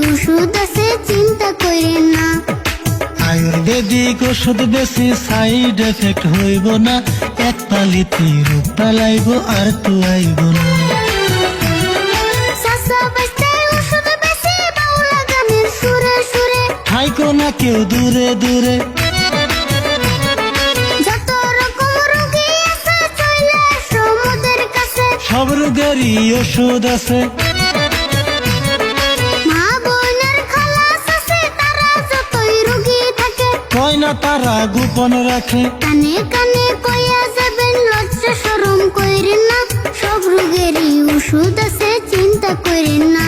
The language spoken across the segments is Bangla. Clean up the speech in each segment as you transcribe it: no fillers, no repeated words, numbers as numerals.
ওষুধ আছে চিন্তা করেন না। আয়ুর্বেদিক ওষুধ বেশি সাইড এফেক্ট হইব না, এক পালিতে রোগ পালাইব আর তো আইব না। চাচা বাস্তায় ওষুধ বেশি বাউলা গানের সুরে সুরে, থাইকো না কেউ দূরে দূরে, যত রকম রোগী আছে চলে আসো মোদের কাছে। সব রোগেরই ওষুধ আছে। মা বোনের খালাস আছে তারা যতই রোগী থাকে, কয় না তারা গোপন রাখে। কানে কানে কইয়া যাবেন লজ্জা শরম কইরেন না, সব রোগেরই ওষুধ আছে চিন্তা করেন না।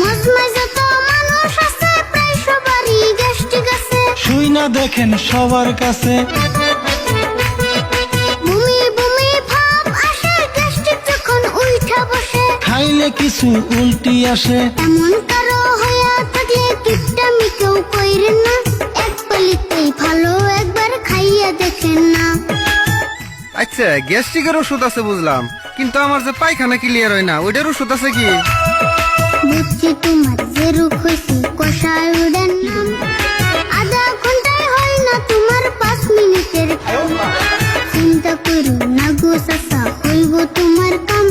মজমায় যত মানুষ আছে প্রায় সবারই গ্যাস্ট্রিক আছে, শুই না দেখেন সবার কাছে। বমি বমি ভাব আসে গ্যাস্ট্রিক যখন উইঠা বসে, খাইলে কিছু উল্টি আসে। এমন কারো হইয়া থাকলে কিপটামি কেউ কইরেন না, এক পালিতেই ভালো একবার খাইয়া দেখেন না। আচ্ছা গ্যাস্ট্রিকের ওষুধ আছে বুঝলাম, কিন্তু আমার যে পায়খানা ক্লিয়ার হয় না ওইটার ওষুধ আছে কি? বুঝছি তোমার যে রোগ হয়েছে কষায় উড়েন না, আধা ঘন্টায় হয় না তোমার 5 মিনিটের কাম। চিন্তা করো না গো চাচা হইব তোমার কাম,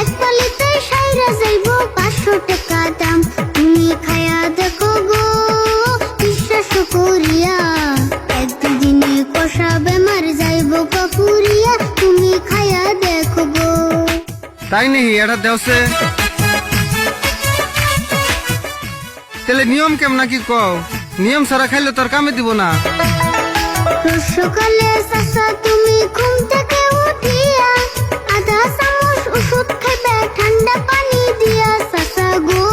এক পালিতে সাইরা যাইব 500 টাকা দাম। তুমি খায়া দেখো গো বিশ্বাস করিয়া, এক দুদিনে কষা বেমার যাইব কাপুরিয়া, তুমি খায়া দেখো গো। তাই নেই এটা দেওছে, তাহলে নিয়ম কেমন কি কও? নিয়ম ছাড়া খাইলে তোর কামে দিব না। রোজ সকালে চাচা তুমি ঘুম থেকে উঠিয়া আধা চামচ ওষুধ খাইবে ঠান্ডা পানি দিয়া চাচা গো,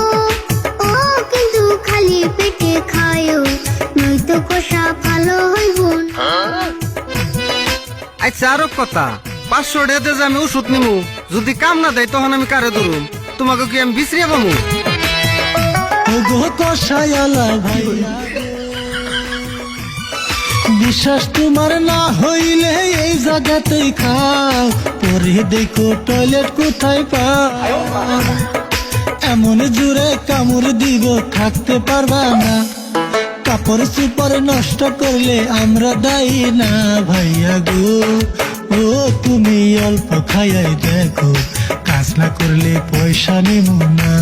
ও কিন্তু খালি পেটে খায়ও নয়তো কষা ভালো হইব না। আচ্ছা আরো কথা, 500 টাকাতে যে আমি ওষুধ নিমু, যদি কাম না দেয় তখন আমি কারে ধরুম? তোমাকে কি আমি বিশ্রিয়া পাবো? ওগো কষায়ালা ভাইয়া, বিশ্বাস তোমার না হইলে এই জায়গাতেই খাও, পরে দেখো টয়লেট কোথায় পাও। এমন জোরে কামড় দিব থাকতে পারবা না, কাপড় চুপড় নষ্ট করলে আমরা দায়ী না। ভাইয়া গো ও তুমি অল্প খাইয়াই দেখো, কাজ না করলে পয়সা নেব না।